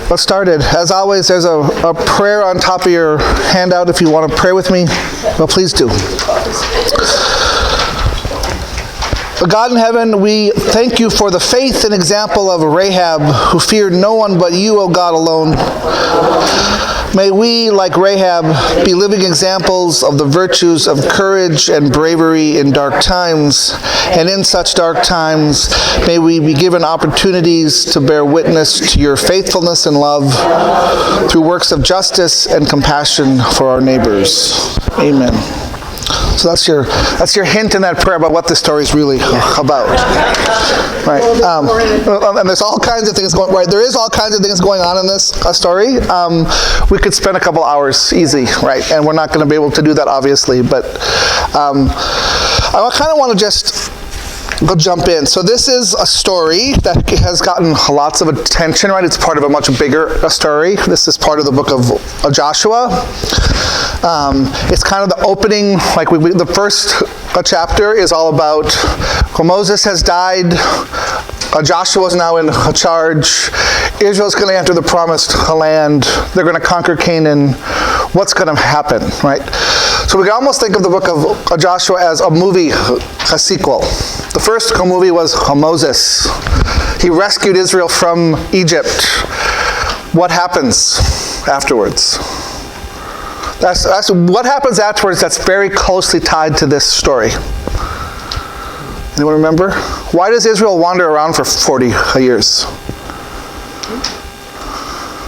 let's start it. As always, there's a prayer on top of your handout if you want to pray with me. Well, please do. God in heaven, we thank you for the faith and example of Rahab, who feared no one but you, O God, alone. May we, like Rahab, be living examples of the virtues of courage and bravery in dark times. And in such dark times, may we be given opportunities to bear witness to your faithfulness and love through works of justice and compassion for our neighbors. Amen. So that's your hint in that prayer about what this story is really about, right? And there's all kinds of things going right. There is all kinds of things going on in this story. We could spend a couple hours easy, right? And we're not going to be able to do that, obviously. But I kind of want to just go jump in. So this is a story that has gotten lots of attention, right? It's part of a much bigger story. This is part of the book of Joshua. It's kind of the opening, like the first chapter is all about when Moses has died, Joshua is now in charge, Israel's going to enter the promised land, they're going to conquer Canaan, what's going to happen, right? So we can almost think of the book of Joshua as a movie, a sequel. The first movie was Moses. He rescued Israel from Egypt. What happens afterwards? That's what happens afterwards that's very closely tied to this story. Anyone remember? Why does Israel wander around for 40 years?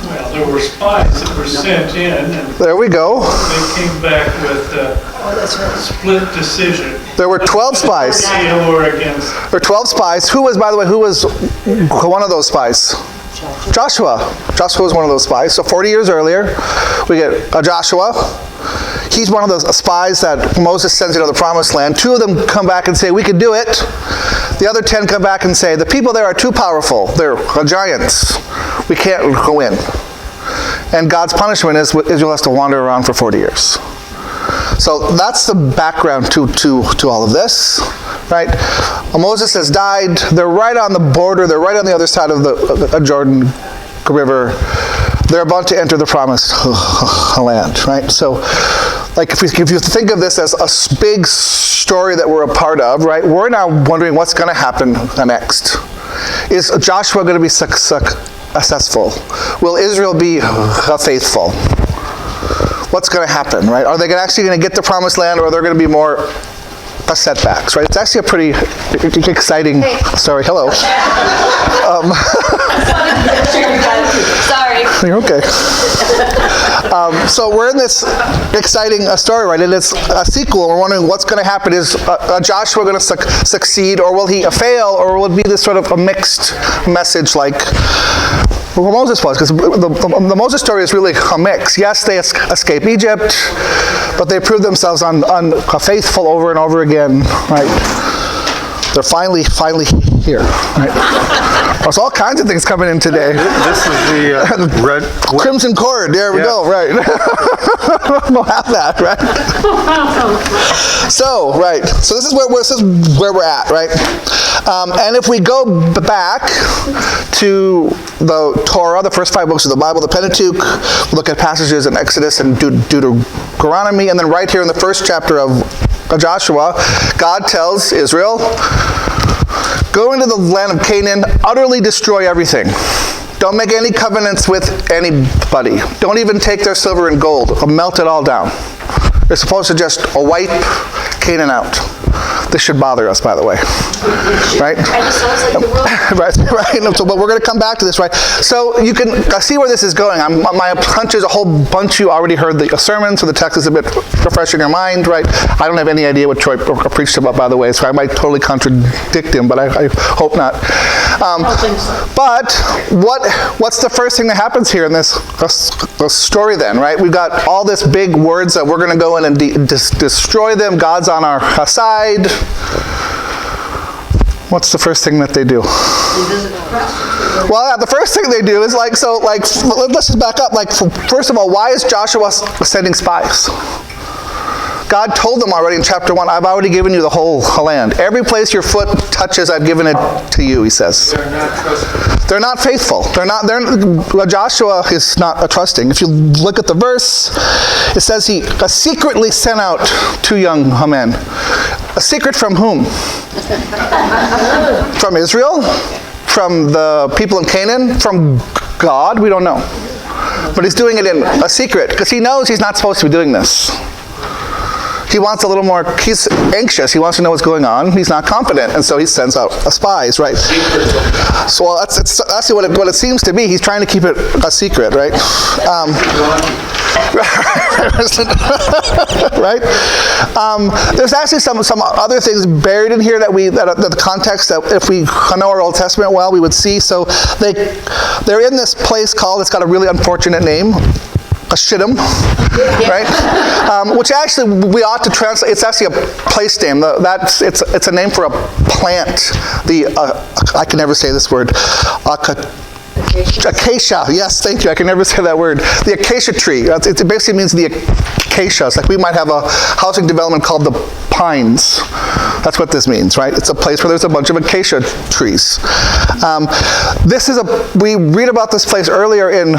Well, there were spies that were sent in, and there we go. They came back with a split decision. There were 12 spies. There were 12 spies. Who was one of those spies? Joshua. Joshua was one of those spies. So 40 years earlier, we get Joshua. He's one of those spies that Moses sends into the promised land. 2 of them come back and say, we can do it. The other 10 come back and say, the people there are too powerful. They're giants. We can't go in. And God's punishment is Israel has to wander around for 40 years. So that's the background to all of this, right? Moses has died. They're right on the border. They're right on the other side of the Jordan River. They're about to enter the promised land, right? So, like if you think of this as a big story that we're a part of, right? We're now wondering what's going to happen next. Is Joshua going to be successful? Will Israel be faithful? What's going to happen, right? Are they actually going to get the promised land, or are there going to be more setbacks, right? It's actually a pretty exciting story. Hello. Sorry. You're okay. So we're in this exciting story, right? And it's a sequel. We're wondering what's going to happen. Is Joshua going to succeed, or will he fail, or will it be this sort of a mixed message like what Moses was? Because the Moses story is really a mix. Yes, they escape Egypt, but they prove themselves unfaithful over and over again, right? They're finally here, right? There's all kinds of things coming in today. This is the red crimson cord. There we go. Right. We'll have that, right? So, right. So this is where we're at, right? And if we go back to the Torah, the first 5 books of the Bible, the Pentateuch, we'll look at passages in Exodus and Deuteronomy, and then right here in the first chapter of Joshua, God tells Israel, go into the land of Canaan, utterly destroy everything. Don't make any covenants with anybody. Don't even take their silver and gold. Melt it all down. They're supposed to just wipe Canaan out. This should bother us, by the way. Right? Right. So, but we're going to come back to this, right? So you can see where this is going. My hunch is a whole bunch you already heard the sermon, so the text is a bit fresh in your mind, right? I don't have any idea what Troy preached about, by the way, so I might totally contradict him, but I hope not. But what's the first thing that happens here in this story then, right? We've got all this big words that we're going to go in and destroy them. God's on our side. What's the first thing that they do? Well, the first thing they do is let's just back up. First of all, why is Joshua sending spies? God told them already in chapter 1, I've already given you the whole land. Every place your foot touches, I've given it to you, he says. They're not trusting. They're not faithful. Joshua is not trusting. If you look at the verse, it says he secretly sent out 2 young men. A secret from whom? From Israel? From the people in Canaan? From God? We don't know. But he's doing it in a secret because he knows he's not supposed to be doing this. He wants a little more, he's anxious. He wants to know what's going on. He's not confident. And so he sends out spies, right? So well, that's actually what it seems to be. He's trying to keep it a secret, right? Right? There's actually some other things buried in here that the context that if we know our Old Testament well, we would see. So they're in this place called, it's got a really unfortunate name, a shittim, right? Which actually we ought to translate. It's actually a place name. It's a name for a plant. I can never say this word. Acacia. Yes, thank you. I can never say that word. The acacia tree. It basically means the acacias. Like we might have a housing development called the Pines. That's what this means, right? It's a place where there's a bunch of acacia trees. We read about this place earlier in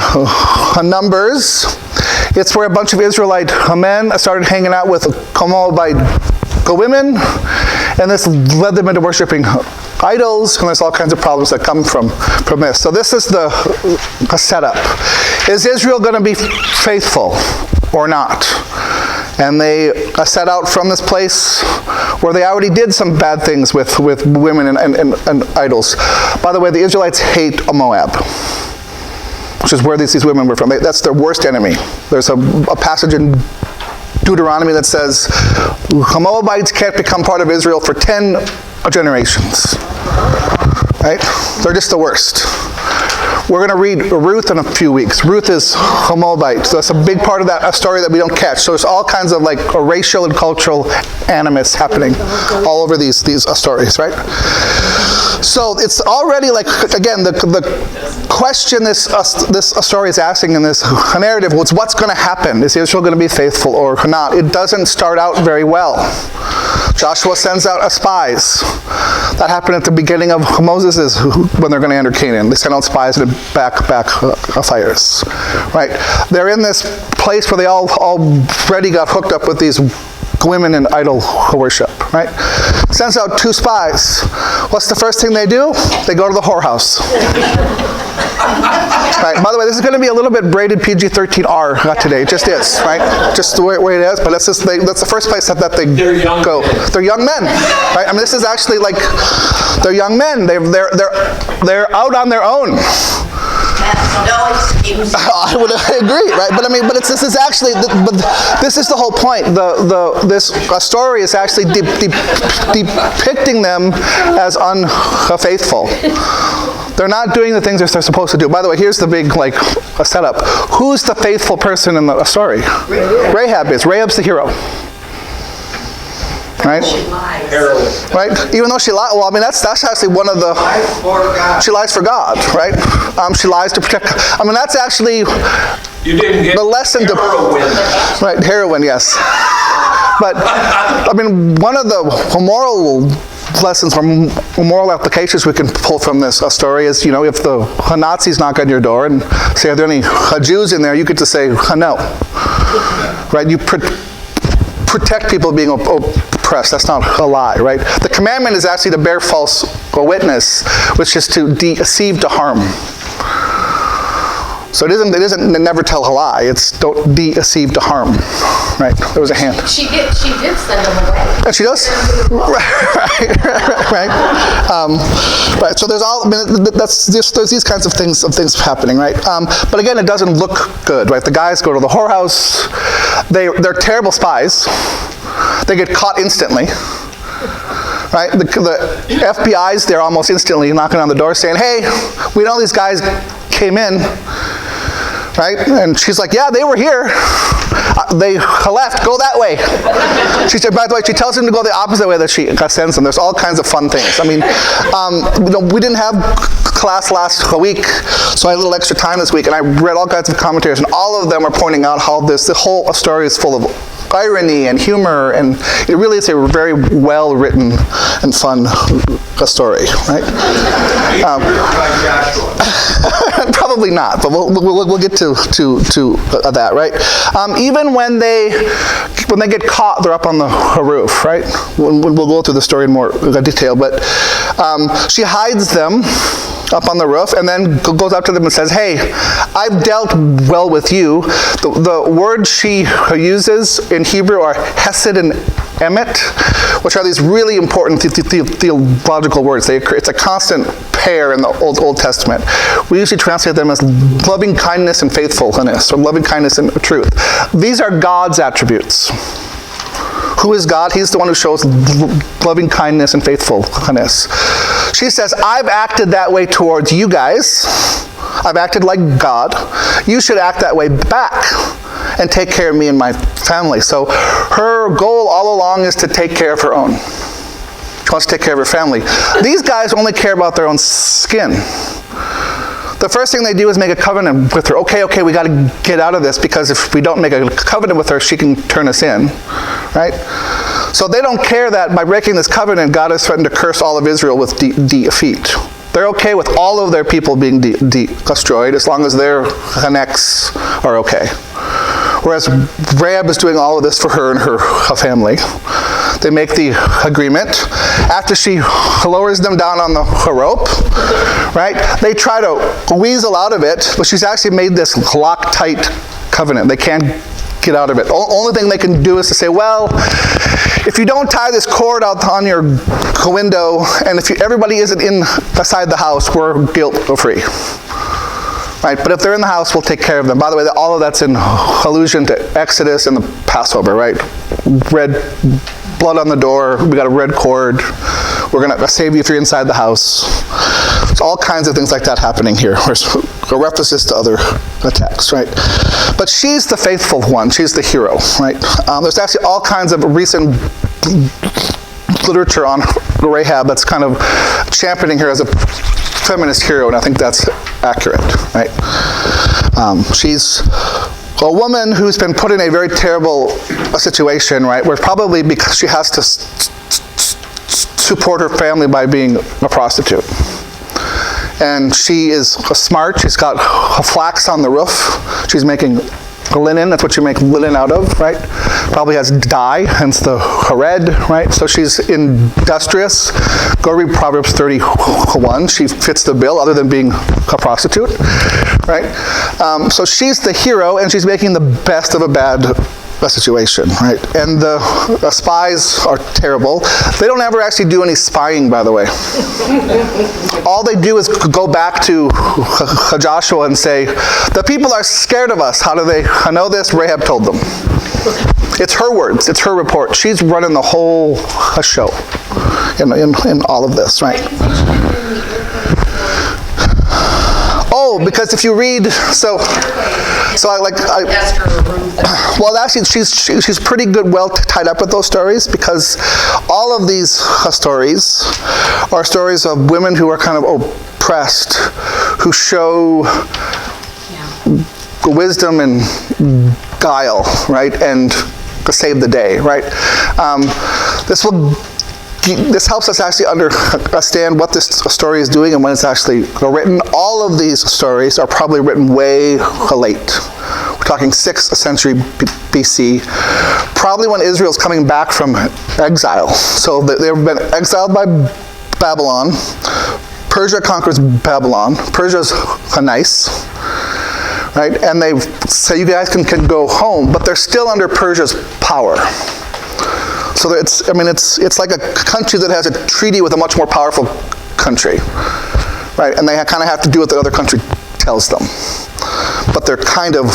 Numbers. It's where a bunch of Israelite men started hanging out with Moabite women, and this led them into worshiping idols, and there's all kinds of problems that come from this. So this is the setup. Is Israel going to be faithful or not? And they set out from this place where they already did some bad things with women and idols. By the way, the Israelites hate Moab, which is where these women were from. That's their worst enemy. There's a passage in Deuteronomy that says Moabites can't become part of Israel for 10 generations. Right? They're just the worst. We're going to read Ruth in a few weeks. Ruth is Moabite. So that's a big part of that story that we don't catch. So there's all kinds of like a racial and cultural animus happening all over these stories, right? So it's already like, again, the question this story is asking in this narrative was, what's going to happen? Is Israel going to be faithful or not? It doesn't start out very well. Joshua sends out spies. That happened at the beginning of Moses' when they're going to enter Canaan. They sent out spies and backfires. Right? They're in this place where they already got hooked up with these women in idol worship. Right? Sends out 2 spies. What's the first thing they do? They go to the whorehouse. Right. By the way, this is going to be a little bit braided PG-13R today. It just is, right? Just the way it is. But that's the first place that they go. They're young men, right? I mean, this is actually like they're young men. They're out on their own. I would agree, right? But I mean, this is actually, this is the whole point. This story is actually depicting them as unfaithful. They're not doing the things they're supposed to do. By the way, here's the big setup. Who's the faithful person in the story? Rahab is. Rahab's the hero. Right? She lies. Right? Even though she lies, well, I mean, that's actually one of the... She lies for God, right? She lies to protect... I mean, that's actually You didn't get the lesson heroin. Right, heroin, yes. But, I mean, one of the moral lessons or moral applications we can pull from this story is, you know, if the Nazis knock on your door and say, are there any Jews in there, you get to say, no. Right? You protect people being oppressed. That's not a lie, right? The commandment is actually to bear false witness, which is to deceive, to harm. So it isn't never tell a lie. It's don't deceive to harm. Right? There was a hand. She did send them away. And she does? Right. Right. So there's there's these kinds of things happening, right? But again, it doesn't look good, right? The guys go to the whorehouse. They're terrible spies. They get caught instantly. Right? The FBI's there almost instantly knocking on the door saying, hey, we know these guys came in. Right? And she's like, yeah, they were here. They left. Go that way. She said, by the way, she tells him to go the opposite way that she sends them. There's all kinds of fun things. I mean, we didn't have class last week, so I had a little extra time this week, and I read all kinds of commentaries, and all of them are pointing out how the whole story is full of irony and humor, and it really is a very well written and fun story, right? Probably not, but we'll get to that, right? Even when they get caught, they're up on the roof, right? We'll go through the story in more detail, but she hides them up on the roof and then goes up to them and says, hey, I've dealt well with you. The words she uses in Hebrew are hesed and emet, which are these really important theological words. It's a constant pair in the Old Testament. We usually translate them as loving kindness and faithfulness, or loving kindness and truth. These are God's attributes. Who is God? He's the one who shows loving kindness and faithfulness. She says, I've acted that way towards you guys. I've acted like God. You should act that way back and take care of me and my family. So her goal all along is to take care of her own. She wants to take care of her family. These guys only care about their own skin. The first thing they do is make a covenant with her. Okay, we got to get out of this, because if we don't make a covenant with her, she can turn us in, right? So they don't care that by breaking this covenant, God has threatened to curse all of Israel with defeat. They're okay with all of their people being destroyed as long as their connects are okay. Whereas Rahab is doing all of this for her and her family. They make the agreement. After she lowers them down on the rope, right, they try to weasel out of it, but she's actually made this Loctite covenant. They can't get out of it. Only thing they can do is to say, well, if you don't tie this cord out on your window, and if everybody isn't inside the house, we're guilt-free. Right, but if they're in the house, we'll take care of them. By the way, all of that's in allusion to Exodus and the Passover, right? Red blood on the door, we got a red cord, we're going to save you if you're inside the house. There's all kinds of things like that happening here. There's references to other attacks, right? But she's the faithful one. She's the hero, right? There's actually all kinds of recent literature on Rahab that's kind of championing her as a feminist hero, and I think that's accurate, right? She's a woman who's been put in a very terrible situation, right, where probably because she has to support her family by being a prostitute. And she is smart. She's got flax on the roof. She's making linen. That's what you make linen out of, right? Probably has dye, hence the red, right? So she's industrious. Go read Proverbs 31. She fits the bill, other than being a prostitute, right? So she's the hero, and she's making the best of a bad situation, right? And the spies are terrible. They don't ever actually do any spying, by the way. All they do is go back to Joshua and say, the people are scared of us. How do they know this? Rahab told them. It's her words. It's her report. She's running the whole show in all of this, right? Oh, because if you read, well, actually, she's pretty good, well tied up with those stories, because all of these stories are stories of women who are kind of oppressed, who show wisdom and guile, right, and to save the day, right? This helps us actually understand what this story is doing and when it's actually written. All of these stories are probably written way late. We're talking 6th century BC, probably when Israel's coming back from exile. So they've been exiled by Babylon. Persia conquers Babylon. Persia's nice, right? And they say you guys can go home, but they're still under Persia's power. So it's like a country that has a treaty with a much more powerful country, right? And they kind of have to do what the other country tells them. But they're kind of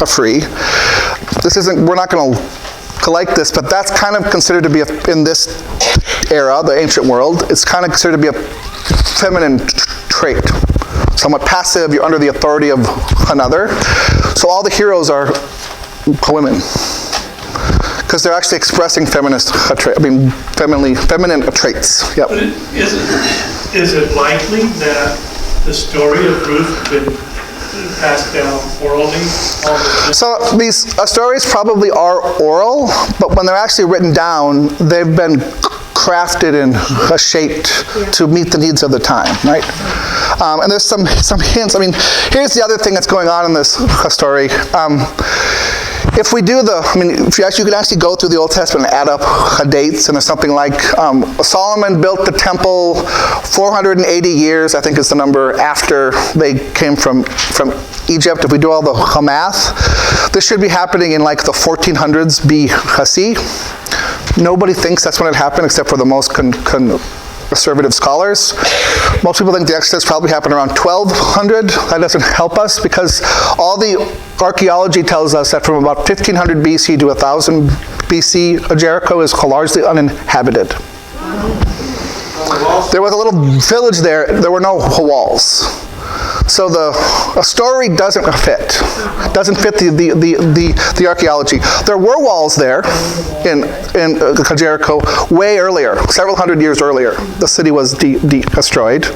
free. We're not going to like this, but that's kind of considered to be, in this era, the ancient world, it's kind of considered to be a feminine trait. Somewhat passive, you're under the authority of another. So all the heroes are women, because they're actually expressing feminine traits. Yep. But is it likely that the story of Ruth passed down orally? So these stories probably are oral, but when they're actually written down, they've been crafted and shaped to meet the needs of the time, right? And there's some hints. I mean, here's the other thing that's going on in this story. If we do you can actually go through the Old Testament and add up dates, and there's something like Solomon built the temple 480 years, I think is the number, after they came from Egypt. If we do all the math, this should be happening in like the 1400s BC. Nobody thinks that's when it happened except for the most conservative scholars. Most people think the Exodus probably happened around 1200. That doesn't help us because all the archaeology tells us that from about 1500 BC to 1000 BC, Jericho is largely uninhabited. There was a little village there. There were no walls. So a story doesn't fit. Doesn't fit the archaeology. There were walls there in Jericho way earlier, several hundred years earlier. The city was destroyed,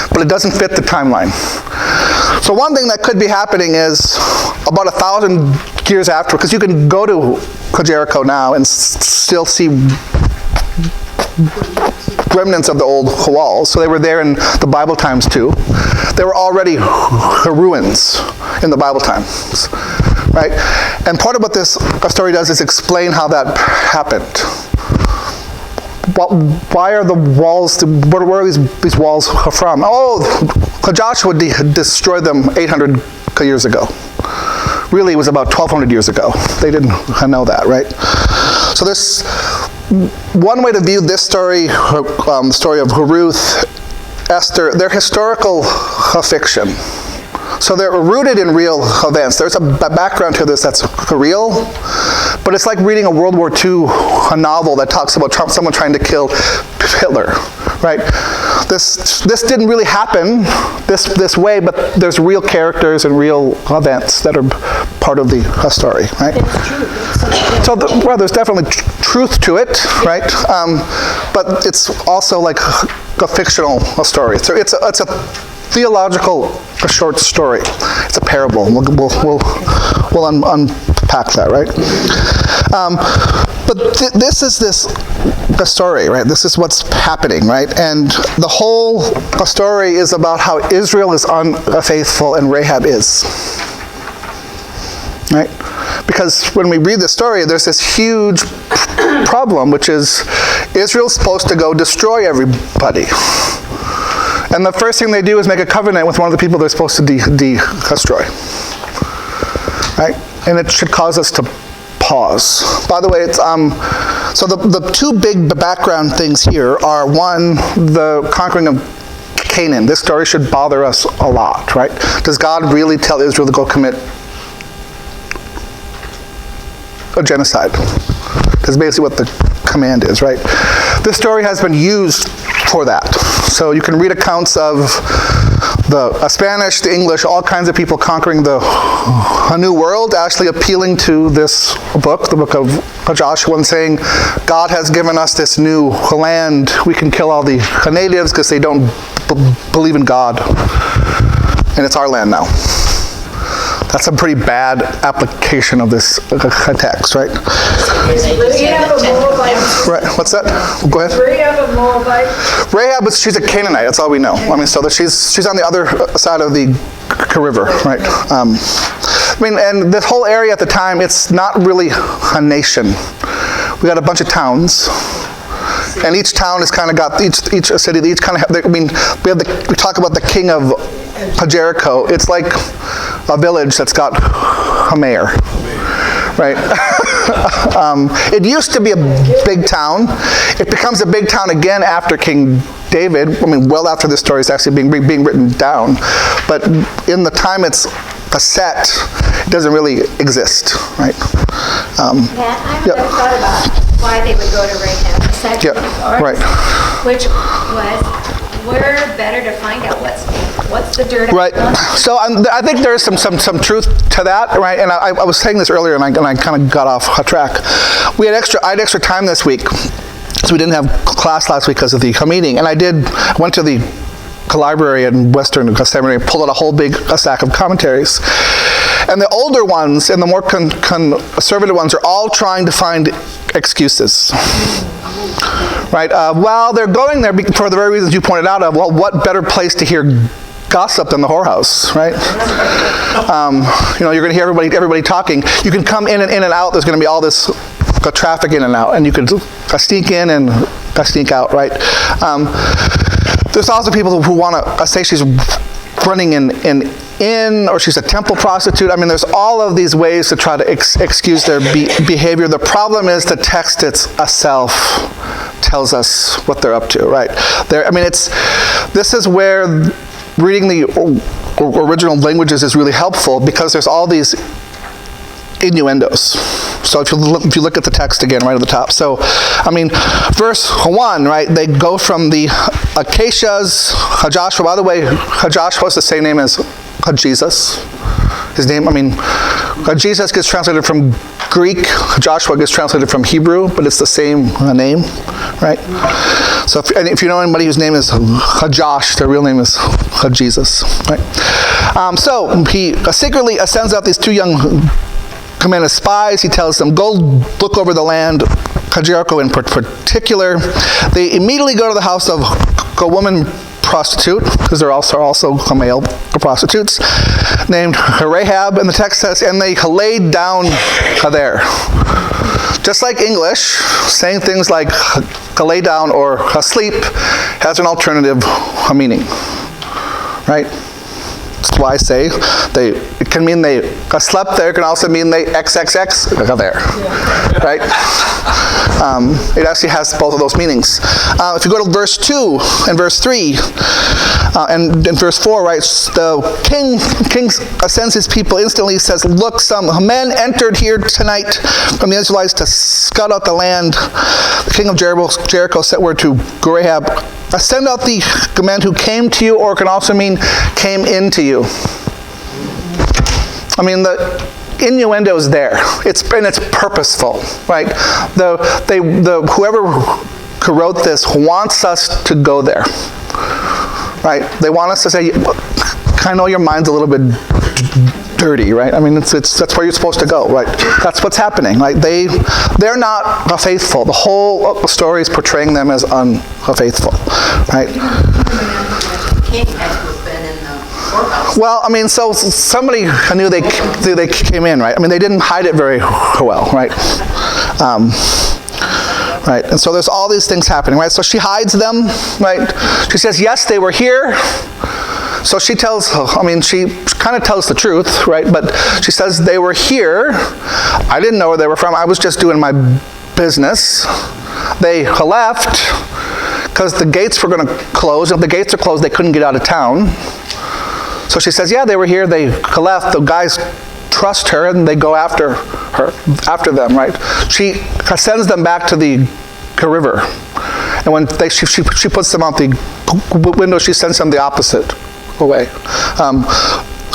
but it doesn't fit the timeline. So one thing that could be happening is about 1,000 years after, because you can go to Jericho now and still see remnants of the old walls. So they were there in the Bible times too. There were already ruins in the Bible times, right? And part of what this story does is explain how that happened. Why are the walls, where are these walls from? Oh, Joshua destroyed them 800 years ago. Really, it was about 1,200 years ago. They didn't know that, right? So there's one way to view this story, the story of Ruth, Esther. They're historical fiction. So they're rooted in real events. There's a background to this that's real, but it's like reading a World War II novel that talks about someone trying to kill Hitler, right? This didn't really happen this way, but there's real characters and real events that are part of the story, right? So there's definitely truth to it, right? But it's also like a fictional story. So it's a theological short story. It's a parable. We'll unpack that, right? But this is the story, right? This is what's happening, right? And the whole story is about how Israel is unfaithful and Rahab is, right? Because when we read the story, there's this huge problem, which is Israel's supposed to go destroy everybody. And the first thing they do is make a covenant with one of the people they're supposed to destroy. Right? And it should cause us to pause. By the way, it's so the two big background things here are, one, the conquering of Canaan. This story should bother us a lot, right? Does God really tell Israel to go commit a genocide? That's basically what the command is, right? This story has been used for that. So you can read accounts of the Spanish, the English, all kinds of people conquering a new world, actually appealing to this book, the book of Joshua, and saying, God has given us this new land. We can kill all the natives because they don't believe in God. And it's our land now. That's a pretty bad application of this text, right? Right. What's that? Go ahead. Rahab a Moabite? Rahab, she's a Canaanite. That's all we know. I mean, so that she's on the other side of the river, right? I mean, and this whole area at the time, it's not really a nation. We got a bunch of towns. And each town has kind of got, each city, they each kind of have, I mean, we talk about the king of Jericho. It's like a village that's got a mayor, right? It used to be a big town. It becomes a big town again after King David. I mean, well after this story is actually being written down. But in the time it's set, it doesn't really exist, right? Matt, I never thought about why they would go to Rahab, aside from the right. Which was, we're better to find out what's the dirt. Right. So I think there's some truth to that, right? And I was saying this earlier, and I kind of got off track. I had extra time this week, so we didn't have class last week because of the meeting, and I went to the library in Western Seminary, pulled out a whole big stack of commentaries. And the older ones and the more conservative ones are all trying to find excuses. Right? Well, they're going there for the very reasons you pointed out of, well, what better place to hear gossip than the whorehouse, right? You're going to hear everybody talking. You can come in and out. There's going to be all this traffic in and out, and you could sneak in and sneak out, right? There's also people who want to say she's running in, or she's a temple prostitute. I mean, there's all of these ways to try to excuse their behavior. The problem is the text itself tells us what they're up to, right? This is where reading the original languages is really helpful, because there's all these innuendos. So if you look at the text again right at the top. So, verse 1, right, they go from the acacias, Joshua. By the way, Joshua is the same name as Jesus. His name, Jesus gets translated from Greek, Joshua gets translated from Hebrew, but it's the same name, right? So if you know anybody whose name is Josh, their real name is Jesus, right? So he secretly sends out these two young commanded spies. He tells them, go look over the land, Jericho in particular. They immediately go to the house of a woman prostitute, because they're also male prostitutes, named Rahab, and the text says, and they laid down there. Just like English, saying things like lay down or asleep has an alternative meaning, right? That's why I say it can mean they slept there. It can also mean they XXX there, right? It actually has both of those meanings. If you go to verse 2 and verse 3 and in verse 4, right, the king sends his people instantly. He says, look, some men entered here tonight from the Israelites to scout out the land. The king of Jericho sent word to Rahab, send out the man who came to you, or it can also mean came into you. The innuendo is there. It's purposeful, right? Whoever wrote this wants us to go there, right? They want us to say, I know your mind's a little bit dirty, right? That's where you're supposed to go, right? That's what's happening, right? They're not faithful. The whole story is portraying them as unfaithful, right? Well, so somebody knew they came in, right? They didn't hide it very well, right? Right, and so there's all these things happening, right? So she hides them, right? She says, yes, they were here. So she tells, she kind of tells the truth, right? But she says, they were here. I didn't know where they were from. I was just doing my business. They left because the gates were going to close. If the gates are closed, they couldn't get out of town. So she says, yeah, they were here. They left. The guys trust her, and they go after them, right? She sends them back to the river. And when she puts them out the window, she sends them the opposite away.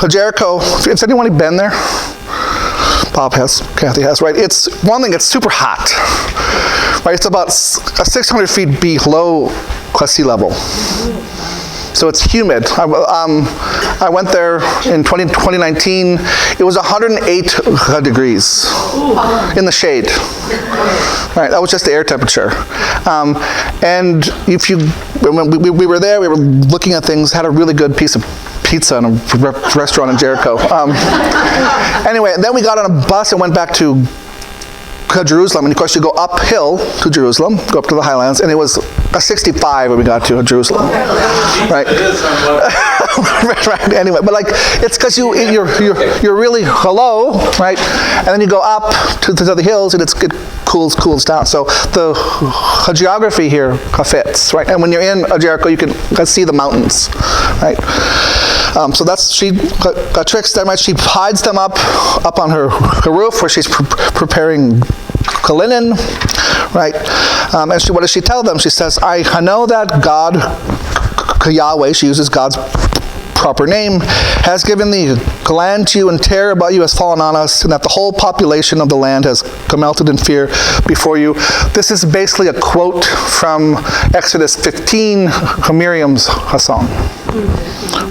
Jericho, has anyone been there? Bob has, Kathy has, right? It's one thing, it's super hot, right? It's about 600 feet below sea level. So it's humid. I went there in 2019. It was 108 degrees in the shade. Right, that was just the air temperature. And when we were there, we were looking at things, had a really good piece of pizza in a restaurant in Jericho. Anyway, then we got on a bus and went back to Jerusalem, and of course you go uphill to Jerusalem, go up to the highlands, and it was a 65 when we got to Jerusalem, right? Right. Anyway, but it's because you're really low, right? And then you go up to the hills, and it cools down. So the geography here fits, right? And when you're in Jericho, you can see the mountains, right? So she tricks them, right? She hides them up on her roof where she's preparing linen, right? And what does she tell them? She says, I know that God, Yahweh, she uses God's proper name, has given the land to you, and terror about you has fallen on us, and that the whole population of the land has melted in fear before you. This is basically a quote from Exodus 15, Miriam's song,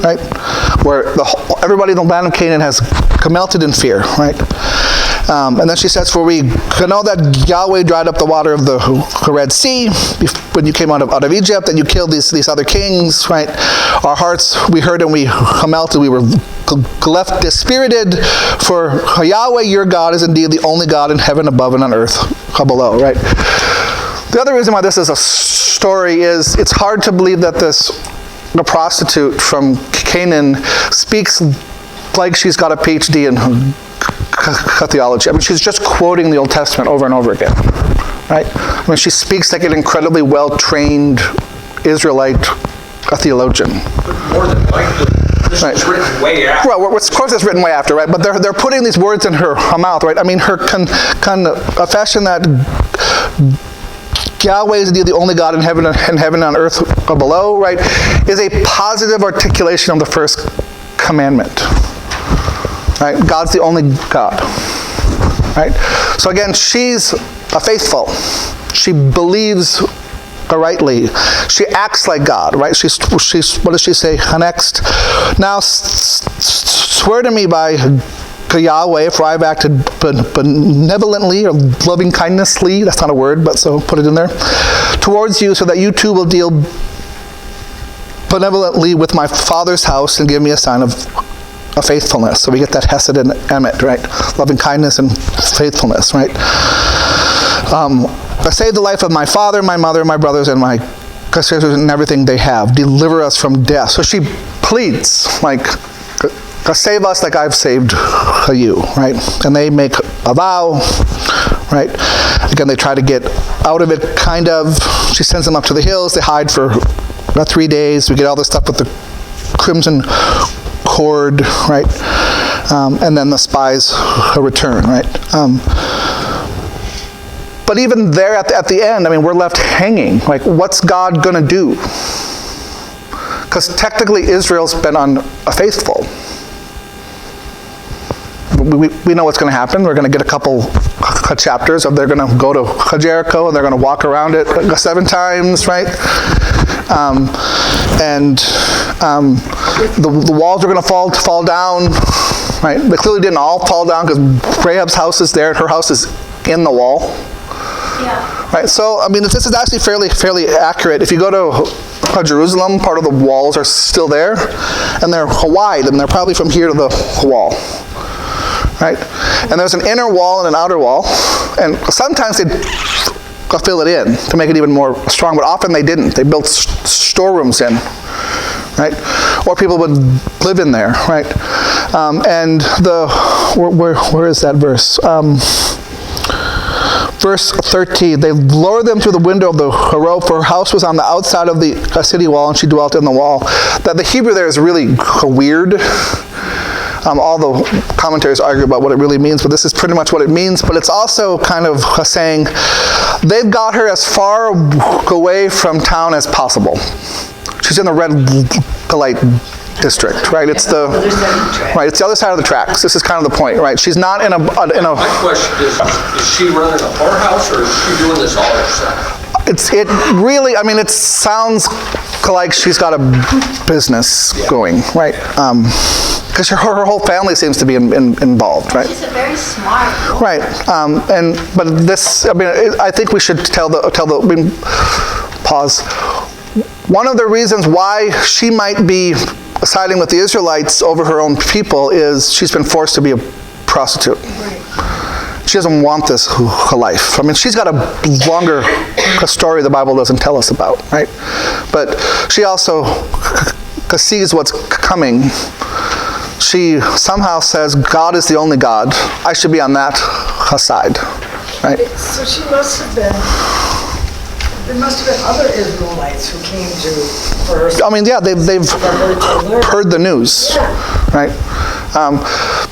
right? Where everybody in the land of Canaan has melted in fear, right? And then she says, for we know that Yahweh dried up the water of the Red Sea when you came out of Egypt, and you killed these other kings, right? Our hearts, we heard and we melted, we were left dispirited, for Yahweh your God is indeed the only God in heaven above and on earth below, right? The other reason why this is a story is it's hard to believe that the prostitute from Canaan speaks like she's got a PhD in theology. I mean, she's just quoting the Old Testament over and over again, right? I mean, she speaks like an incredibly well-trained Israelite theologian. But more than likely, this was written way after. Well, of course it's written way after, right? But they're putting these words in her mouth, right? I mean, her confession that Yahweh is indeed the only God in heaven and on earth below, right, is a positive articulation of the first commandment. Right? God's the only God. Right? So again, she's a faithful. She believes rightly. She acts like God. Right? She's what does she say next? Now swear to me by Yahweh, for I've acted benevolently or loving kindnessly. That's not a word, but so put it in there. Towards you, so that you too will deal benevolently with my father's house and give me a sign of faithfulness. So we get that hesed and emet, right? Loving kindness and faithfulness, right? I saved the life of my father, my mother, my brothers, and my sisters, and everything they have. Deliver us from death. So she pleads, like, save us like I've saved you, right? And they make a vow, right? Again, they try to get out of it, kind of. She sends them up to the hills. They hide for about 3 days. We get all this stuff with the crimson cord, right? And then the spies return, right? But even there at the end, I mean, we're left hanging. Like, what's God going to do? Because technically Israel's been unfaithful. We know what's going to happen. We're going to get a couple chapters of they're going to go to Jericho and they're going to walk around it 7 times, right? The walls are going to fall down, right? They clearly didn't all fall down because Rahab's house is there and her house is in the wall. Yeah. Right? So, I mean, this is actually fairly accurate. If you go to Jerusalem, part of the walls are still there, and they're wide, and they're probably from here to the wall. Right? And there's an inner wall and an outer wall, and sometimes they fill it in to make it even more strong, but often they didn't. They built storerooms in, right? Or people would live in there, right? And where is that verse? Verse 13, they lowered them through the window of the rope, for her house was on the outside of the city wall, and she dwelt in the wall. That the Hebrew there is really weird. All the commentaries argue about what it really means, but this is pretty much what it means. But it's also kind of saying they've got her as far away from town as possible. She's in the red light district, right? It's the other side of the tracks. This is kind of the point, right? She's not in a. My question is she running a whorehouse, or is she doing this all herself? It really, I mean, it sounds like she's got a business going, right? Because her whole family seems to be involved, right? She's a very smart woman. Right, but this, I mean, I think we should pause. One of the reasons why she might be siding with the Israelites over her own people is she's been forced to be a prostitute. Right. She doesn't want this life. I mean, she's got a longer story the Bible doesn't tell us about, right? But she also sees what's coming. She somehow says, God is the only God. I should be on that side, right? So she must have been, there must have been other Israelites who came to first. I mean, yeah, they've heard the news, right?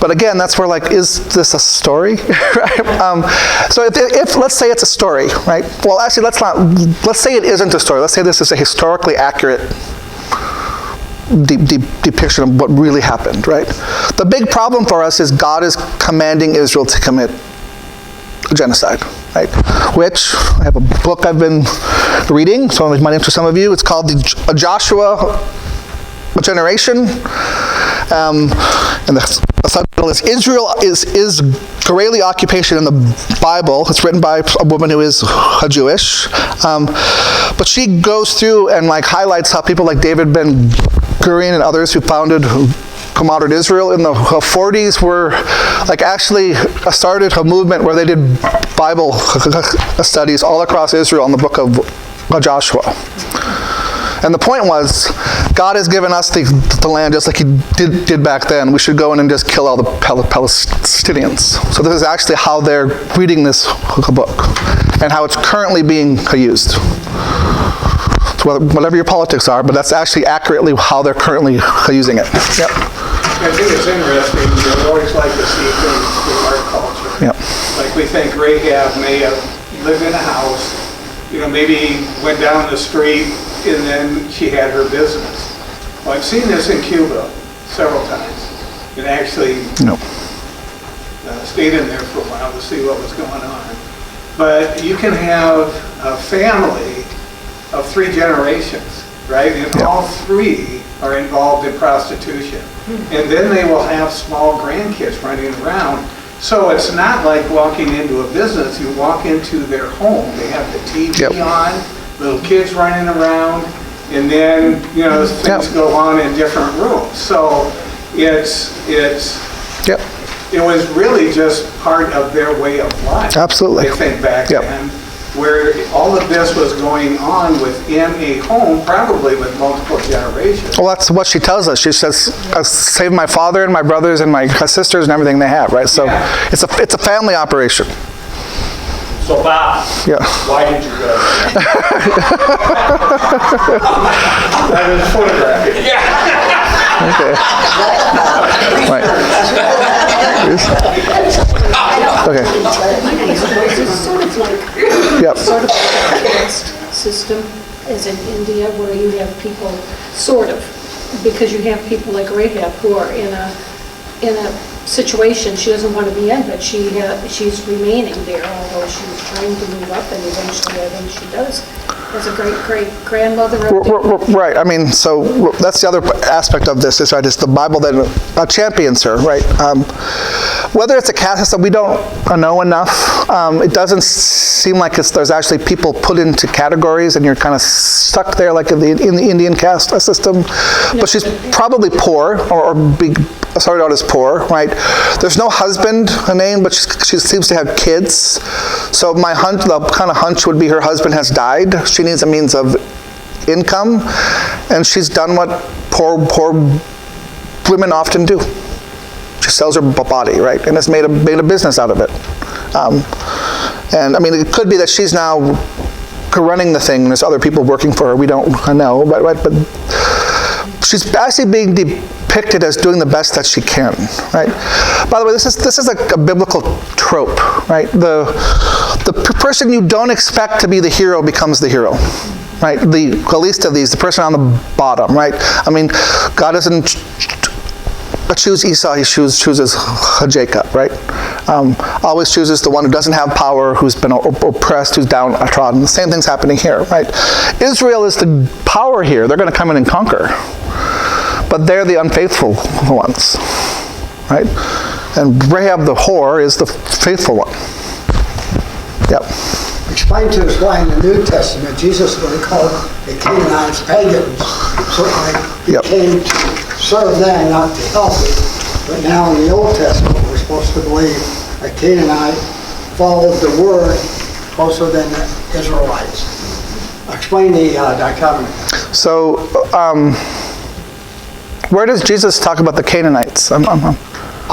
But again, that's where, like, is this a story? Right? So if let's say it's a story, right? Well, actually, let's say it isn't a story. Let's say this is a historically accurate depiction of what really happened, right? The big problem for us is God is commanding Israel to commit genocide, right? Which, I have a book I've been reading, so it might interest some of you. It's called the Joshua Generation. And the subtitle is Israel is Israeli occupation in the Bible. It's written by a woman who is Jewish. But she goes through and highlights how people like David Ben Gurion and others who come out of Israel in the 40s were actually started a movement where they did Bible studies all across Israel in the book of Joshua. And the point was, God has given us the land just like he did back then. We should go in and just kill all the Palestinians. So this is actually how they're reading this book and how it's currently being used. So whatever your politics are, but that's actually accurately how they're currently using it. Yep. I think it's interesting. We always like to see things through our culture. Yep. Like we think Rahab may have lived in a house, maybe went down the street, and then she had her business. Well, I've seen this in Cuba several times, and actually stayed in there for a while to see what was going on. But you can have a family of 3 generations, right? And all 3 are involved in prostitution. And then they will have small grandkids running around. So it's not like walking into a business. You walk into their home. They have the TV on, little kids running around, and then things go on in different rooms. So it was really just part of their way of life. Absolutely. I think back then, where all of this was going on within a home, probably with multiple generations. Well, that's what she tells us. She says, "I saved my father and my brothers and my sisters and everything they have," right? So it's a family operation. So Bob, why did you go? That is photography. Okay. Right. Okay. Yep. Sort of like a caste system as in India, where you have people because you have people like Rahab who are in a situation she doesn't want to be in, but she's remaining there, although she was trying to move up, and eventually I think she does. As a great-great-grandmother of right. I mean, so that's the other aspect of this is, right, is the Bible that champions her, right? Whether it's a caste system, we don't know enough. It doesn't seem like there's actually people put into categories and you're kind of stuck there like in the Indian caste system. But she's probably poor or started out as poor, right? There's no husband named, but she seems to have kids. So the kind of hunch would be her husband has died. She needs a means of income, and she's done what poor women often do. She sells her body, right, and has made a business out of it. And I mean, it could be that she's now running the thing, and there's other people working for her. We don't know, but she's actually being depicted as doing the best that she can, right? By the way, this is like a biblical trope, right? The person you don't expect to be the hero becomes the hero, right? The least of these, the person on the bottom, right? I mean, God doesn't choose Esau, he chooses Jacob, right? Always chooses the one who doesn't have power, who's been oppressed, who's downtrodden. The same thing's happening here, right? Israel is the power here. They're going to come in and conquer. But they're the unfaithful ones, right? And Rahab the whore is the faithful one. Yep. Explain to us why in the New Testament Jesus would have called the Canaanites pagans. Certainly he came to serve them, not to help them. But now in the Old Testament, we're supposed to believe a Canaanite followed the word closer than the Israelites. Explain the dichotomy. So, where does Jesus talk about the Canaanites? I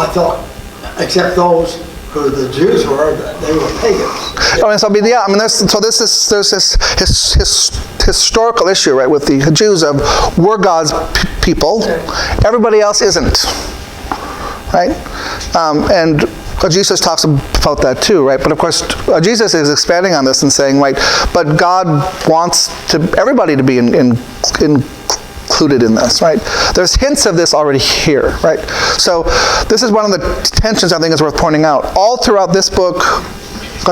thought, except those who the Jews were, they were pagans. There's this historical issue, right, with the Jews of we're God's people, everybody else isn't, right? And Jesus talks about that too, right? But of course, Jesus is expanding on this and saying, right, but God wants everybody to be included, included in this, right? There's hints of this already here, right? So this is one of the tensions I think is worth pointing out. All throughout this book,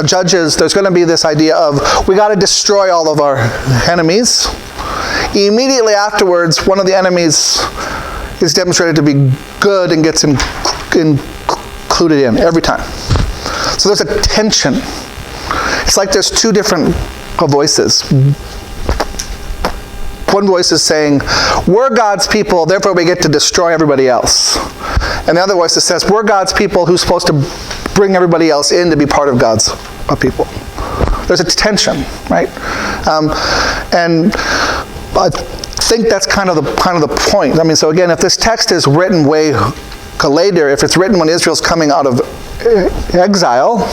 Judges, there's going to be this idea of we got to destroy all of our enemies. Immediately afterwards, one of the enemies is demonstrated to be good and gets included in every time. So there's a tension. It's like there's two different voices. One voice is saying, we're God's people, therefore we get to destroy everybody else. And the other voice that says, we're God's people who's supposed to bring everybody else in to be part of God's people. There's a tension, right? And I think that's kind of the point. I mean, so again, if this text is written way later, if it's written when Israel's coming out of exile,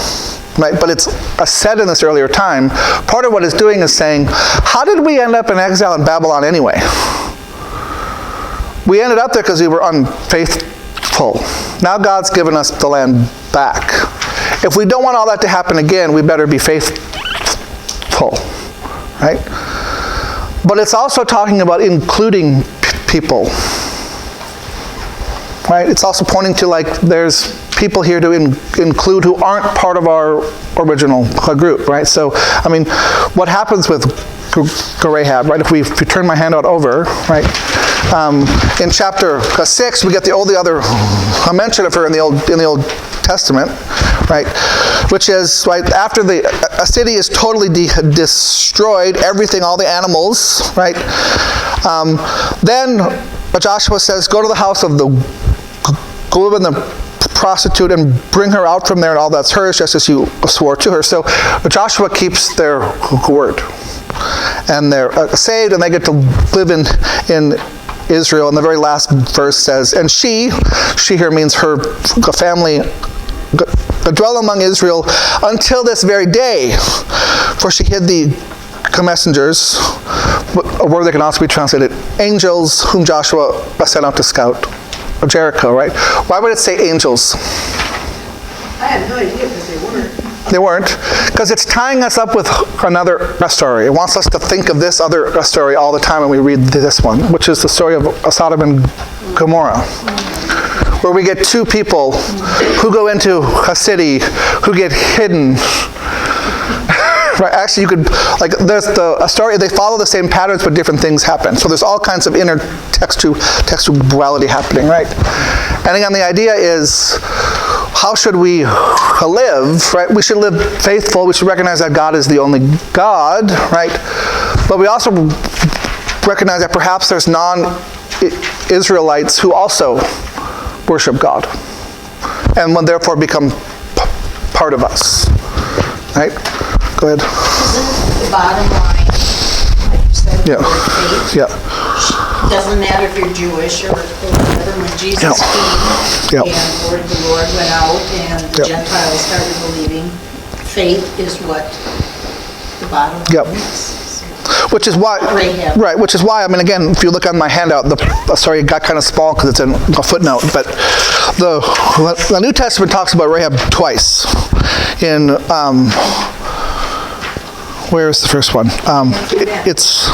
right, but it's said in this earlier time, part of what it's doing is saying, how did we end up in exile in Babylon anyway? We ended up there because we were unfaithful. Now God's given us the land back. If we don't want all that to happen again, we better be faithful, right? But it's also talking about including people, right? It's also pointing to, like, there's people here to include who aren't part of our original group, right? So, I mean, what happens with Rahab, right? If we turn my handout over, right? In chapter 6, we get the other mention of her in the Old Testament, right? Which is, right, after a city is totally destroyed, everything, all the animals, right? Then Joshua says, go to the house of the woman, the prostitute, and bring her out from there, and all that's hers, just as you swore to her. So Joshua keeps their word, and they're saved, and they get to live in Israel. And the very last verse says, and she here means her family, dwell among Israel until this very day, for she hid the messengers, a word that can also be translated angels, whom Joshua sent out to scout Jericho, right? Why would it say angels? I had no idea because they weren't. They weren't, because it's tying us up with another story. It wants us to think of this other story all the time when we read this one, which is the story of Sodom and Gomorrah, where we get two people who go into a city who get hidden. Right? Actually, you could, like, there's a story, they follow the same patterns, but different things happen. So there's all kinds of intertextuality happening, right? And again, the idea is, how should we live, right? We should live faithful. We should recognize that God is the only God, right? But we also recognize that perhaps there's non-Israelites who also worship God and will therefore become part of us, right? Go ahead. Isn't the bottom line, like you said, Yeah. faith? Yeah. Doesn't matter if you're Jewish or whatever. When Jesus came and the Lord went out and the Gentiles started believing, faith is what the bottom line is. Which is why, right? Which is why, I mean, again, if you look on my handout, sorry, it got kind of small because it's in a footnote, but the New Testament talks about Rahab twice. In where's the first one? It's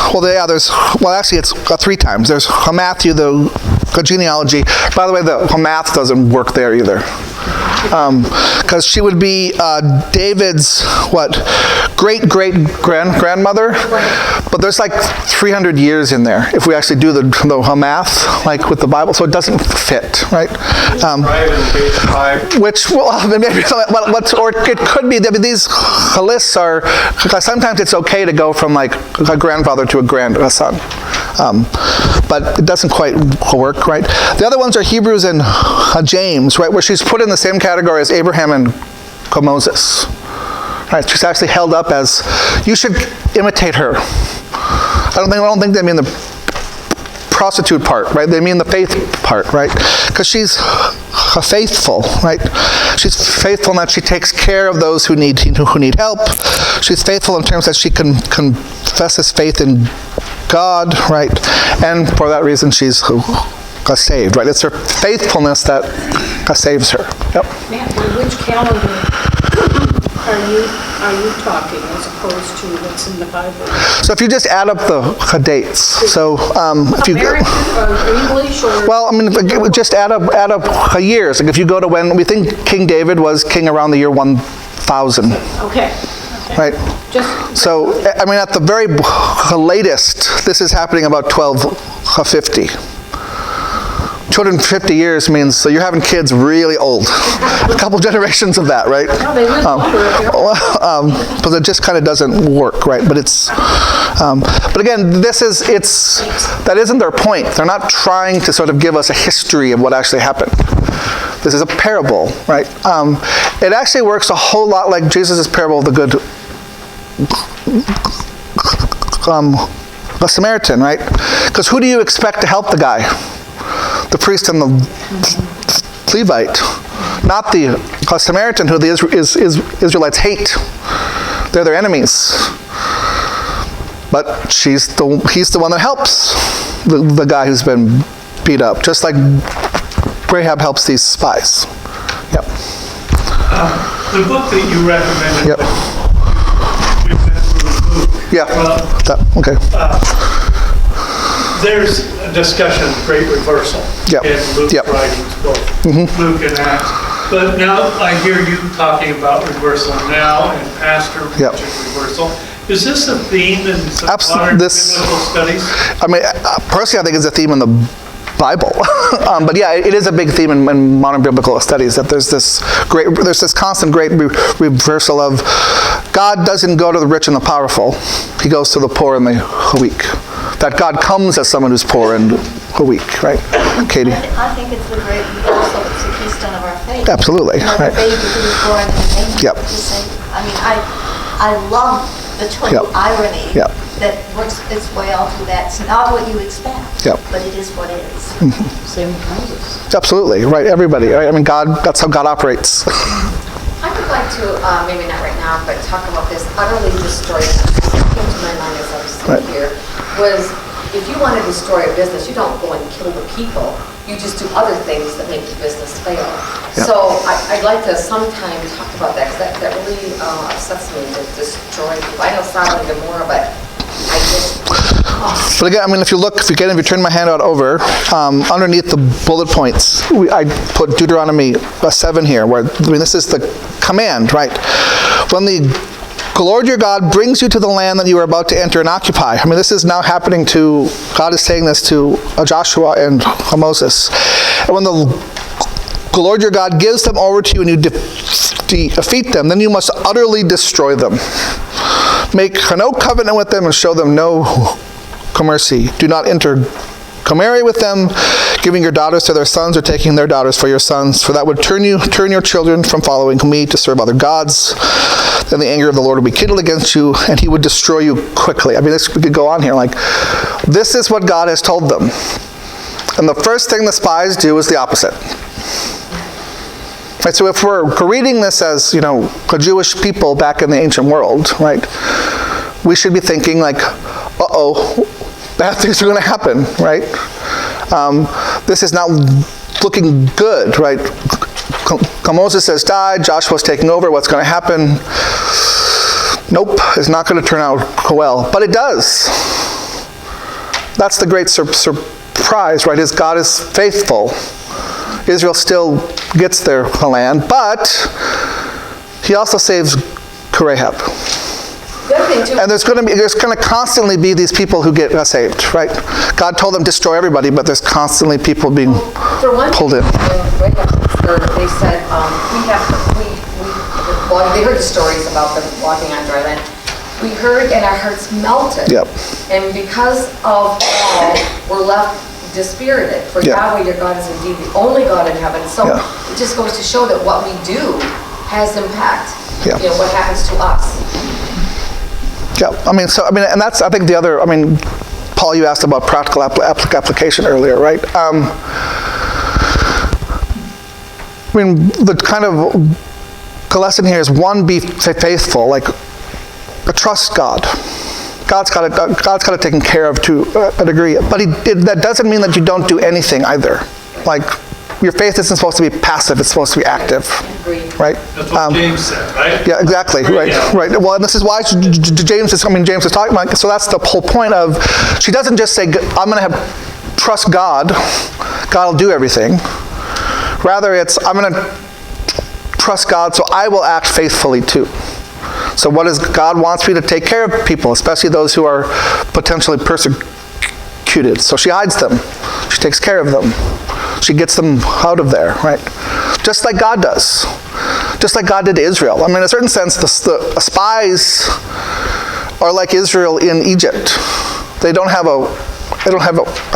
three times. There's Matthew, the genealogy. By the way, the math doesn't work there either, because she would be David's great-great-grandmother, but there's like 300 years in there if we actually do the math, like with the Bible, so it doesn't fit, right? Which, well, maybe, or it could be, I mean, these lists are, because sometimes it's okay to go from like a grandfather to a grandson, but it doesn't quite work, right? The other ones are Hebrews and James, right, where she's put in the same category as Abraham and Moses. Right, she's actually held up as, you should imitate her. I don't think they mean the prostitute part, right? They mean the faith part, right? Because she's faithful, right? She's faithful in that she takes care of those who need help. She's faithful in terms that she confesses faith in God, right? And for that reason, she's saved, right? It's her faithfulness that saves her. Yep. Matt, which calendar are you talking as opposed to what's in the Bible? So if you just add up the dates, so if you American or English or? well, I mean, just add up years. Like if you go to when we think King David was king around the year 1000. Okay. Right. So, I mean, at the very latest, this is happening about 1250. 250 years means, so you're having kids really old. A couple generations of that, right? No, they live longer if you're But it just kind of doesn't work, right? But it's, but again, that isn't their point. They're not trying to sort of give us a history of what actually happened. This is a parable, right? It actually works a whole lot like Jesus' parable of the good the Samaritan, right? Because who do you expect to help the guy? The priest and the Levite, not the Samaritan who the Israelites hate. They're their enemies. But he's the one that helps the guy who's been beat up, just like Rahab helps these spies. Yep. The book that you recommended. Yep. We went through Luke. Yeah. Okay. There's a discussion of great reversal in Luke's writings, both Luke and Acts. But now I hear you talking about reversal now, and Pastor mentioned reversal. Is this a theme in some modern biblical studies? I mean, personally, I think it's a theme in the Bible. But yeah, it is a big theme in modern biblical studies that there's this constant great reversal of God doesn't go to the rich and the powerful. He goes to the poor and the weak. That God comes as someone who's poor and weak, right? Katie? I think it's the great reversal. It's the keystone of our faith. Absolutely. You know, the baby who was born in the manger. Yep. I mean, I love the total irony that works its way all through that. It's not what you expect, but it is what is. Same with Moses. Absolutely, right? Everybody, right? I mean, that's how God operates. I would like to, maybe not right now, but talk about this utterly destroyed. What came to my mind as I was sitting here was, if you want to destroy a business, you don't go and kill the people. You just do other things that make the business fail. So I'd like to sometime talk about that, because that really upsets me to destroy people. I know Sodom and Gomorrah, but I just... But again, I mean, if you turn my handout over, underneath the bullet points, I put Deuteronomy 7 here, where, I mean, this is the command, right? When the Lord your God brings you to the land that you are about to enter and occupy. I mean, this is now happening to, God is saying this to Joshua and Moses. And when the Lord your God gives them over to you and you defeat them, then you must utterly destroy them. Make no covenant with them and show them no mercy. Do not intermarry with them, giving your daughters to their sons or taking their daughters for your sons, for that would turn your children from following me to serve other gods. Then the anger of the Lord would be kindled against you, and he would destroy you quickly. I mean, we could go on here. Like, this is what God has told them. And the first thing the spies do is the opposite. Right, so if we're reading this as, a Jewish people back in the ancient world, right, we should be thinking like, uh-oh, bad things are going to happen, right? This is not looking good, right? Moses has died, Joshua's taking over, what's going to happen? Nope, it's not going to turn out well. But it does. That's the great surprise, right? Is God is faithful. Israel still gets their land, but he also saves Rahab. And there's going to constantly be these people who get saved, right? God told them destroy everybody, but there's constantly people being pulled in. They said, they heard the stories about them walking on dry land. We heard and our hearts melted. Yep. And because of all, we're left dispirited. For Yahweh, your God, is indeed the only God in heaven. So it just goes to show that what we do has impact. What happens to us. Yeah, and that's, I think, the other, Paul, you asked about practical application earlier, right? The kind of lesson here is, one, be faithful, trust God. God's got it taken care of to a degree, but that doesn't mean that you don't do anything either. Like, your faith isn't supposed to be passive, it's supposed to be active. right? That's what James said, right? Yeah, exactly, right, right. Well, and this is why James is talking about, so that's the whole point of, she doesn't just say, I'm going to trust God, God will do everything. Rather, it's, I'm going to trust God, so I will act faithfully too. So what is, God wants me to take care of people, especially those who are potentially persecuted. So she hides them. She takes care of them. She gets them out of there, right? Just like God does. Just like God did to Israel. I mean, in a certain sense, the spies are like Israel in Egypt. They don't have a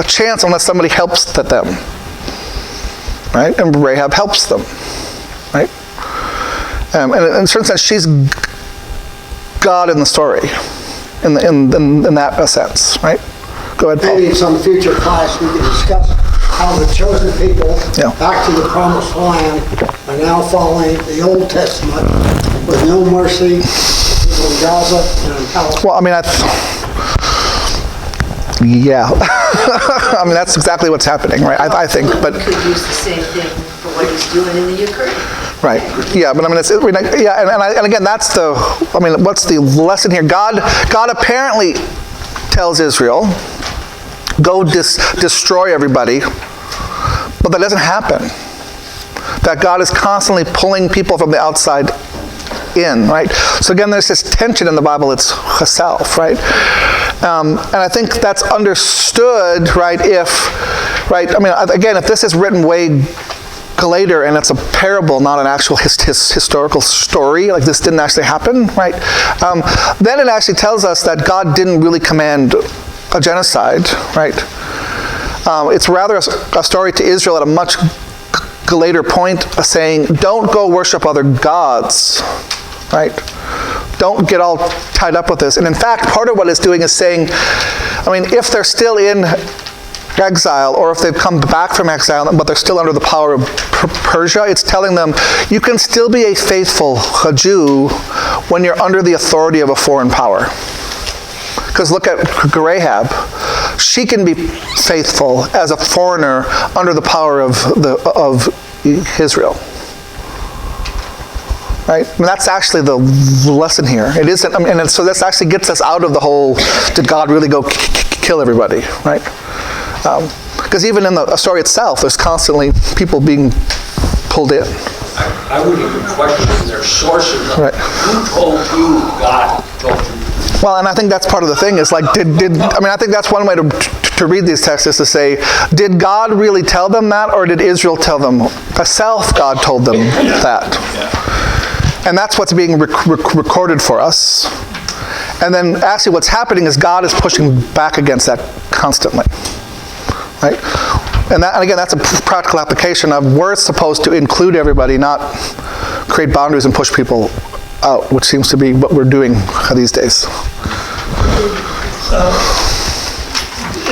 chance unless somebody helps them, right? And Rahab helps them, right? And in a certain sense, she's God in the story, in that sense, right? Go ahead, Paul. Maybe in some future class we can discuss how the chosen people back to the promised land are now following the Old Testament with no mercy to people in Gaza and in Palestine. Well, I mean, yeah. I mean, that's exactly what's happening, right? I think, but... Could use the same thing for what he's doing in the Ukraine. Right. Yeah, but I mean, and again, that's the, I mean, what's the lesson here? God apparently tells Israel, go destroy everybody, but that doesn't happen. That God is constantly pulling people from the outside in, right? So again, there's this tension in the Bible, it's herself, right? And I think that's understood, right, I mean, again, if this is written way later and it's a parable, not an actual historical story, like this didn't actually happen, right? Then it actually tells us that God didn't really command a genocide, right? It's rather a story to Israel at a much later point, saying, don't go worship other gods, right? Don't get all tied up with this. And in fact, part of what it's doing is saying, I mean, if they're still in exile, or if they've come back from exile, but they're still under the power of Persia, it's telling them, you can still be a faithful Jew when you're under the authority of a foreign power. Because look at Rahab. She can be faithful as a foreigner under the power of Israel. Right? I mean, that's actually the lesson here. It isn't, I mean, and so this actually gets us out of the whole, did God really go kill everybody, right? Because even in the story itself, there's constantly people being pulled in. I would even question their sources. Right. Who told you God told you? Well, and I think that's part of the thing is like, I mean, I think that's one way to read these texts is to say, did God really tell them that, or did Israel tell them? God told them that. And that's what's being recorded for us. And then actually what's happening is God is pushing back against that constantly. Right? And again, that's a practical application of where it's supposed to include everybody, not create boundaries and push people out, which seems to be what we're doing these days.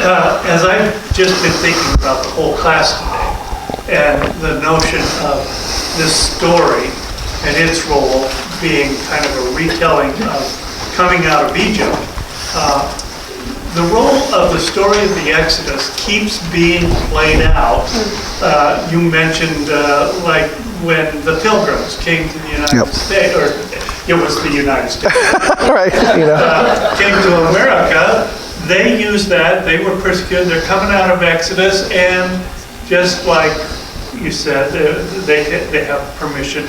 As I've just been thinking about the whole class today, and the notion of this story and its role being kind of a retelling of coming out of Egypt, the role of the story of the Exodus keeps being played out. You mentioned like when the Pilgrims came to the United States, or it was the United States, right? Came to America. They used that. They were persecuted. They're coming out of Exodus, and just like you said, they have permission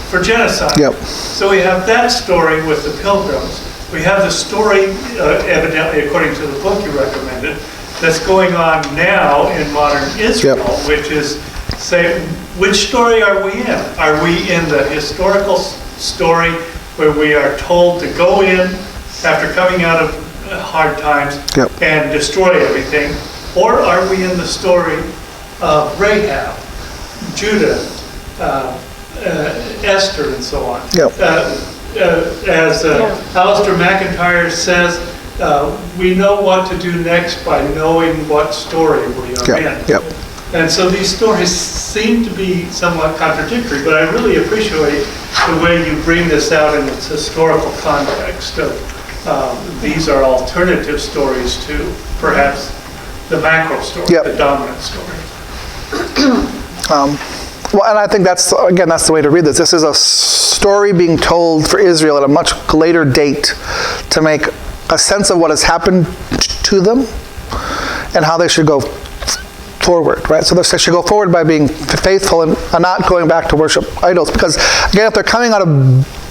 for genocide. So we have that story with the Pilgrims. We have the story, evidently, according to the book you recommended, that's going on now in modern Israel, which is, say, which story are we in? Are we in the historical story where we are told to go in after coming out of hard times and destroy everything? Or are we in the story of Rahab, Judah, Esther, and so on? As Alistair McIntyre says, we know what to do next by knowing what story we are in. And so these stories seem to be somewhat contradictory, but I really appreciate the way you bring this out in its historical context of these are alternative stories to perhaps the macro story, the dominant story. Well, and I think that's the way to read this. This is a story being told for Israel at a much later date to make a sense of what has happened to them and how they should go forward, right? So they should go forward by being faithful and not going back to worship idols. Because, again, if they're coming out of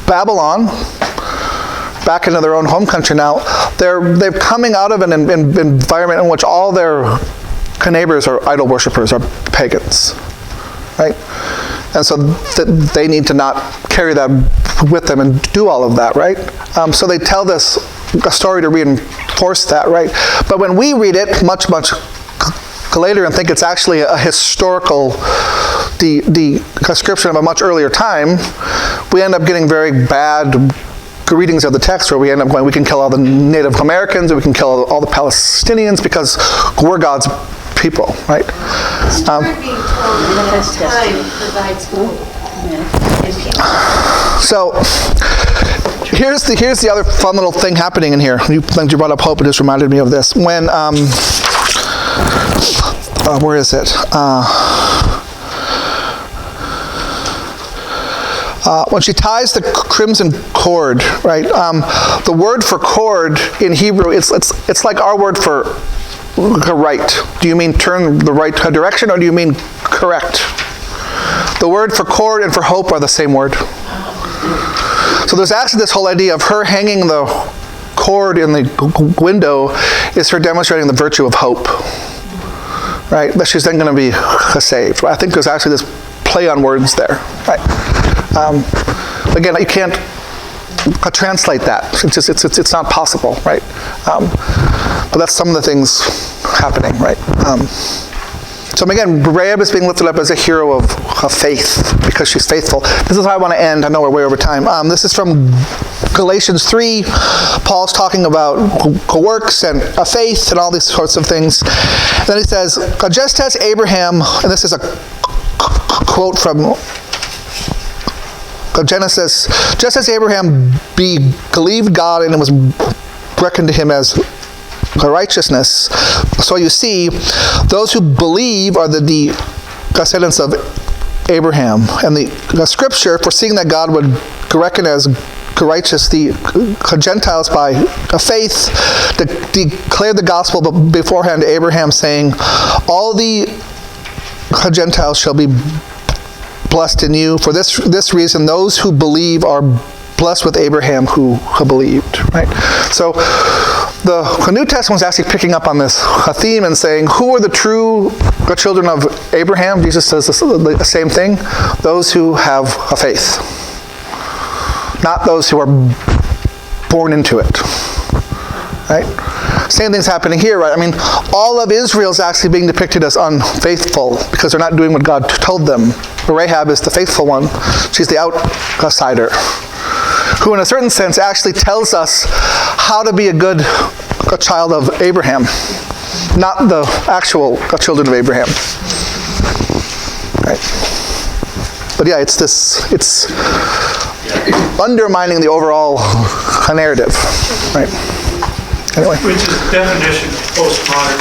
Babylon, back into their own home country now, they're coming out of an environment in which all their neighbors are idol worshippers, are pagans, right? And so they need to not carry that with them and do all of that, right? So they tell this a story to reinforce that, right? But when we read it much later and think it's actually a historical description of a much earlier time, we end up getting very bad readings of the text where we end up going, we can kill all the Native Americans, we can kill all the Palestinians because we're God's people, right? The story being told in that time provides hope. So here's the other fun little thing happening in here. You brought up hope, it just reminded me of this. When where is it? When she ties the crimson cord, right? The word for cord in Hebrew, it's like our word for right. Do you mean turn the right direction, or do you mean correct? The word for cord and for hope are the same word. So there's actually this whole idea of her hanging the cord in the window is her demonstrating the virtue of hope, right? That she's then going to be saved. I think there's actually this play on words there, right? Again, you can't translate that. It's not possible, right? But that's some of the things happening, right? So again, Rahab is being lifted up as a hero of faith because she's faithful. This is how I want to end. I know we're way over time. This is from Galatians 3. Paul's talking about works and faith and all these sorts of things. And then he says, just as Abraham, and this is a quote from Genesis, just as Abraham believed God and it was reckoned to him as righteousness. So you see, those who believe are the descendants of Abraham. And the scripture, foreseeing that God would reckon as righteous the Gentiles by faith, declared the gospel beforehand to Abraham, saying, all the Gentiles shall be blessed in you. For this reason, those who believe are blessed with Abraham who believed, right? So the New Testament is actually picking up on this theme and saying, who are the true children of Abraham? Jesus says the same thing. Those who have a faith. Not those who are born into it, right? Same thing's happening here, right? I mean, all of Israel is actually being depicted as unfaithful because they're not doing what God told them. Rahab is the faithful one. She's the outsider, who in a certain sense actually tells us how to be a child of Abraham, not the actual children of Abraham. Right? But yeah, it's undermining the overall narrative, right? Anyway. Which is the definition of postmodern.